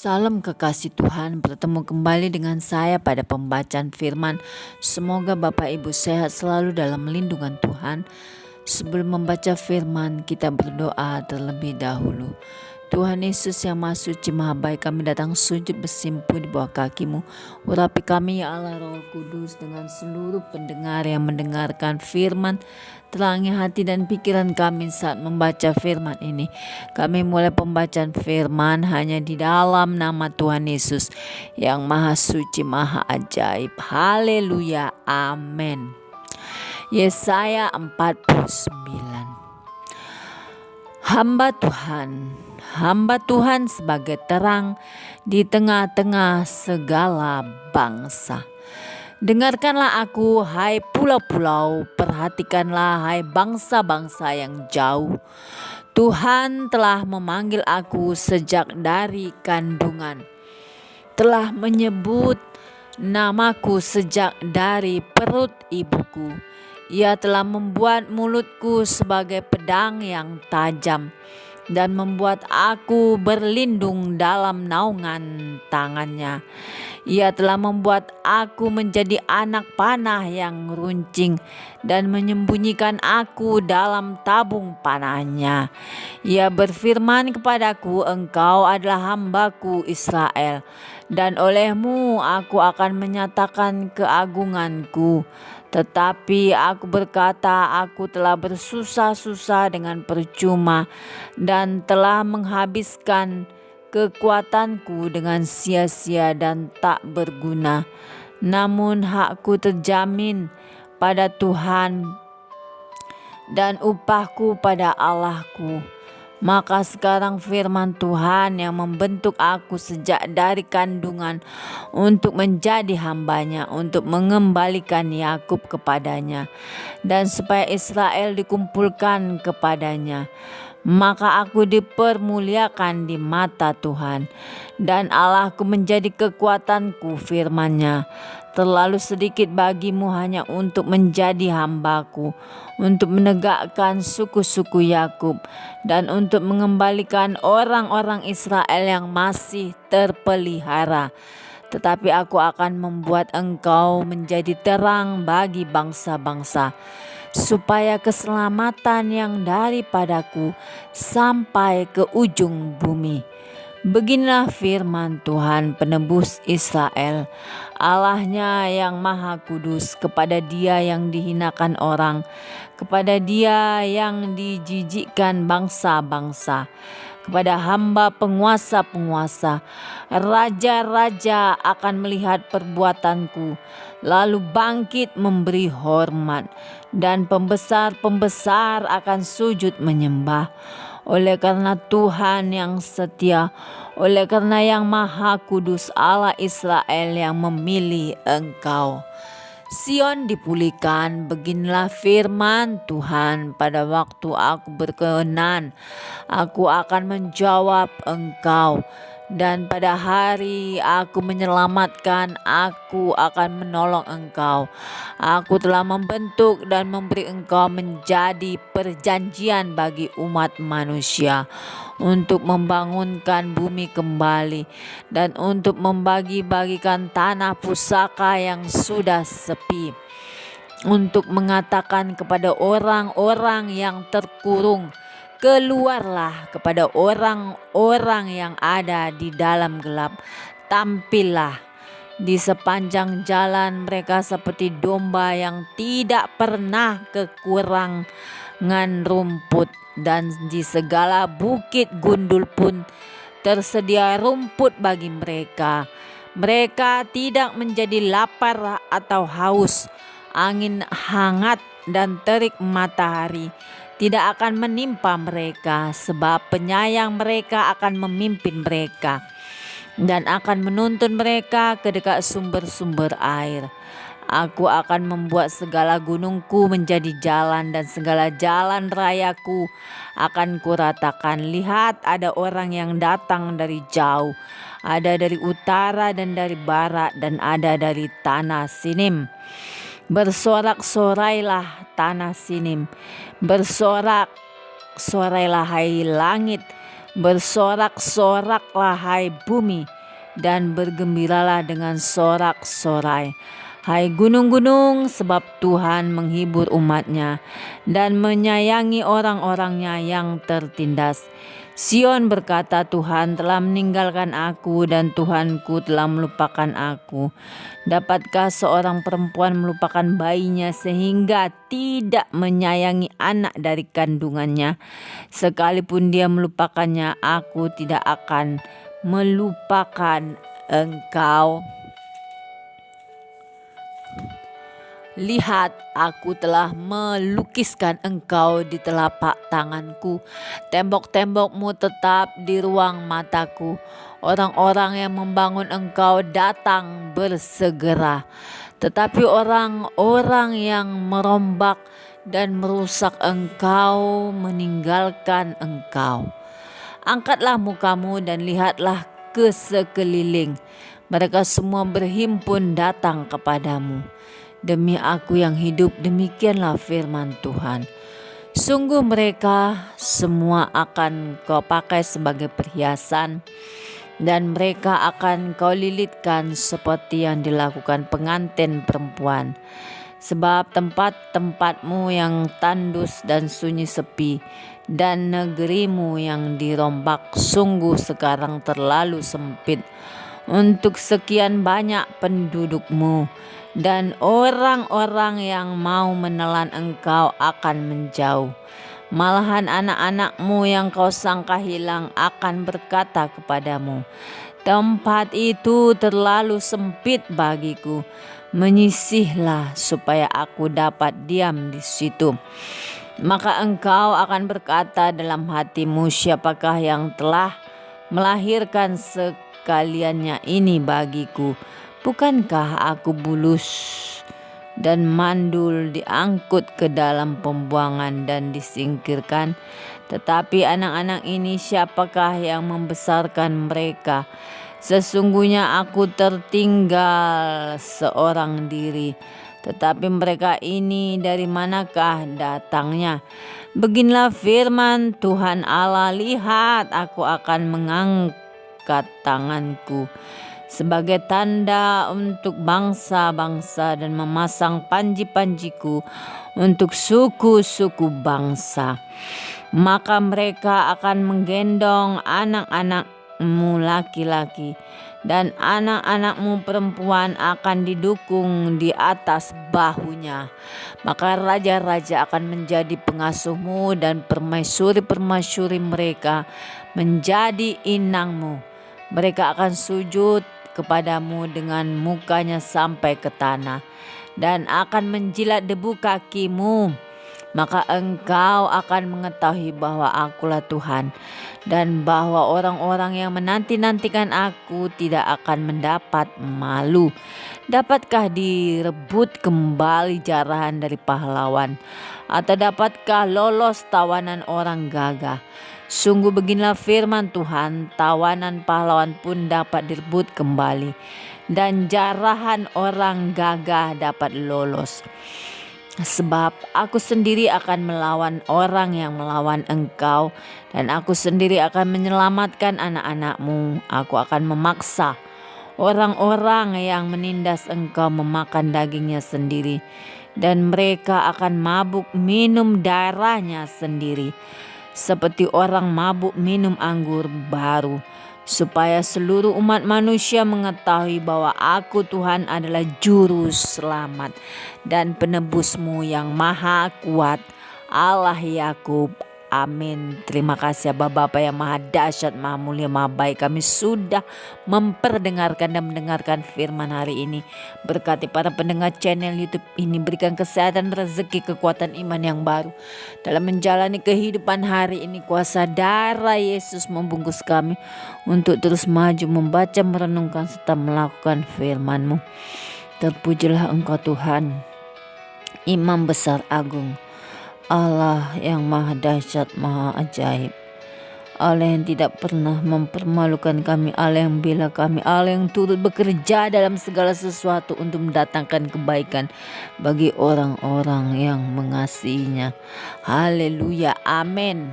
Salam kekasih Tuhan, bertemu kembali dengan saya pada pembacaan firman. Semoga Bapak Ibu sehat selalu dalam lindungan Tuhan. Sebelum membaca firman, kita berdoa terlebih dahulu. Tuhan Yesus yang Maha Suci Maha Baik, kami datang sujud bersimpu di bawah kaki-Mu. Urapi kami ya Allah Roh Kudus dengan seluruh pendengar yang mendengarkan firman. Terangi hati dan pikiran kami saat membaca firman ini. Kami mulai pembacaan firman hanya di dalam nama Tuhan Yesus yang Maha Suci Maha Ajaib. Haleluya, amin. Yesaya 49. Hamba Tuhan sebagai terang di tengah-tengah segala bangsa. Dengarkanlah aku, hai pulau-pulau, perhatikanlah, hai bangsa-bangsa yang jauh. Tuhan telah memanggil aku sejak dari kandungan, telah menyebut namaku sejak dari perut ibuku. Ia telah membuat mulutku sebagai pedang yang tajam dan membuat aku berlindung dalam naungan tangannya. Ia telah membuat aku menjadi anak panah yang runcing dan menyembunyikan aku dalam tabung panahnya. Ia berfirman kepadaku, engkau adalah hambaku Israel, dan olehmu aku akan menyatakan keagunganku. Tetapi aku berkata, aku telah bersusah-susah dengan percuma dan telah menghabiskan kekuatanku dengan sia-sia dan tak berguna. Namun hakku terjamin pada Tuhan dan upahku pada Allahku. Maka sekarang firman Tuhan yang membentuk aku sejak dari kandungan untuk menjadi hambanya, untuk mengembalikan Yakub kepadanya, dan supaya Israel dikumpulkan kepadanya. Maka aku dipermuliakan di mata Tuhan, dan Allahku menjadi kekuatanku. Firman-Nya, terlalu sedikit bagimu hanya untuk menjadi hambaku, untuk menegakkan suku-suku Yakub, dan untuk mengembalikan orang-orang Israel yang masih terpelihara. Tetapi aku akan membuat engkau menjadi terang bagi bangsa-bangsa, supaya keselamatan yang daripadaku sampai ke ujung bumi. Beginilah firman Tuhan penebus Israel, Allahnya yang Maha Kudus, kepada Dia yang dihinakan orang, kepada Dia yang dijijikkan bangsa-bangsa, kepada hamba penguasa-penguasa. Raja-raja akan melihat perbuatanku, lalu bangkit memberi hormat, dan pembesar-pembesar akan sujud menyembah. Oleh karena Tuhan yang setia, oleh karena yang Maha Kudus Allah Israel yang memilih engkau. Sion dipulihkan, beginilah firman Tuhan, pada waktu aku berkenan, aku akan menjawab engkau, dan pada hari aku menyelamatkan, aku akan menolong engkau. Aku telah membentuk dan memberi engkau menjadi perjanjian bagi umat manusia, untuk membangunkan bumi kembali, dan untuk membagi-bagikan tanah pusaka yang sudah sepi, untuk mengatakan kepada orang-orang yang terkurung, keluarlah, kepada orang-orang yang ada di dalam gelap, tampillah. Di sepanjang jalan mereka seperti domba yang tidak pernah kekurangan rumput, dan di segala bukit gundul pun tersedia rumput bagi mereka. Mereka tidak menjadi lapar atau haus. Angin hangat dan terik matahari tidak akan menimpa mereka, sebab penyayang mereka akan memimpin mereka dan akan menuntun mereka ke dekat sumber-sumber air. Aku akan membuat segala gunungku menjadi jalan, dan segala jalan rayaku akan kuratakan. Lihat, ada orang yang datang dari jauh, ada dari utara dan dari barat, dan ada dari tanah Sinim. Bersorak-sorailah tanah Sinim, bersorak-sorailah hai langit, Bersorak-soraklah hai bumi, dan bergembiralah dengan sorak-sorai. Hai gunung-gunung, sebab Tuhan menghibur umatnya dan menyayangi orang-orangnya yang tertindas. Sion berkata, Tuhan telah meninggalkan aku dan Tuhanku telah melupakan aku. Dapatkah seorang perempuan melupakan bayinya sehingga tidak menyayangi anak dari kandungannya? Sekalipun dia melupakannya, aku tidak akan melupakan engkau. Lihat, aku telah melukiskan engkau di telapak tanganku. Tembok-tembokmu tetap di ruang mataku. Orang-orang yang membangun engkau datang bersegera. Tetapi orang-orang yang merombak dan merusak engkau meninggalkan engkau. Angkatlah mukamu dan lihatlah ke sekeliling. Mereka semua berhimpun datang kepadamu. Demi aku yang hidup, demikianlah firman Tuhan. Sungguh mereka semua akan kau pakai sebagai perhiasan, dan mereka akan kau lilitkan seperti yang dilakukan pengantin perempuan. Sebab tempat-tempatmu yang tandus dan sunyi sepi, dan negerimu yang dirombak sungguh sekarang terlalu sempit untuk sekian banyak pendudukmu, dan orang-orang yang mau menelan engkau akan menjauh. Malahan anak-anakmu yang kau sangka hilang akan berkata kepadamu, tempat itu terlalu sempit bagiku, menyisihlah supaya aku dapat diam di situ. Maka engkau akan berkata dalam hatimu, siapakah yang telah melahirkan sekaliannya ini bagiku? Bukankah aku bulus dan mandul, diangkut ke dalam pembuangan dan disingkirkan? Tetapi anak-anak ini siapakah yang membesarkan mereka? Sesungguhnya aku tertinggal seorang diri. Tetapi mereka ini dari manakah datangnya? Beginilah firman Tuhan Allah, lihat, aku akan mengangkat tanganku sebagai tanda untuk bangsa-bangsa dan memasang panji-panjiku untuk suku-suku bangsa. Maka mereka akan menggendong anak-anakmu laki-laki dan anak-anakmu perempuan akan didukung di atas bahunya. Maka raja-raja akan menjadi pengasuhmu dan permaisuri-permaisuri mereka menjadi inangmu. Mereka akan sujud kepadamu dengan mukanya sampai ke tanah dan akan menjilat debu kakimu. Maka engkau akan mengetahui bahwa akulah Tuhan, dan bahwa orang-orang yang menanti-nantikan aku tidak akan mendapat malu. Dapatkah direbut kembali jarahan dari pahlawan, atau dapatkah lolos tawanan orang gagah? Sungguh beginilah firman Tuhan, tawanan pahlawan pun dapat direbut kembali, dan jarahan orang gagah dapat lolos. Sebab aku sendiri akan melawan orang yang melawan engkau, dan aku sendiri akan menyelamatkan anak-anakmu. Aku akan memaksa orang-orang yang menindas engkau memakan dagingnya sendiri, dan mereka akan mabuk minum darahnya sendiri, seperti orang mabuk minum anggur baru, supaya seluruh umat manusia mengetahui bahwa aku Tuhan adalah juru selamat dan penebusmu yang maha kuat, Allah Yakub. Amin. Terima kasih ya Bapa yang maha dahsyat, maha mulia, maha baik. Kami sudah memperdengarkan dan mendengarkan firman hari ini. Berkati para pendengar channel YouTube ini, berikan kesehatan, rezeki, kekuatan iman yang baru dalam menjalani kehidupan hari ini. Kuasa darah Yesus membungkus kami untuk terus maju, membaca, merenungkan, serta melakukan firman-Mu. Terpujilah Engkau Tuhan, Imam besar agung, Allah yang maha dahsyat, maha ajaib, Allah yang tidak pernah mempermalukan kami, Allah yang bela kami, Allah yang turut bekerja dalam segala sesuatu untuk mendatangkan kebaikan bagi orang-orang yang mengasihinya. Haleluya, amin.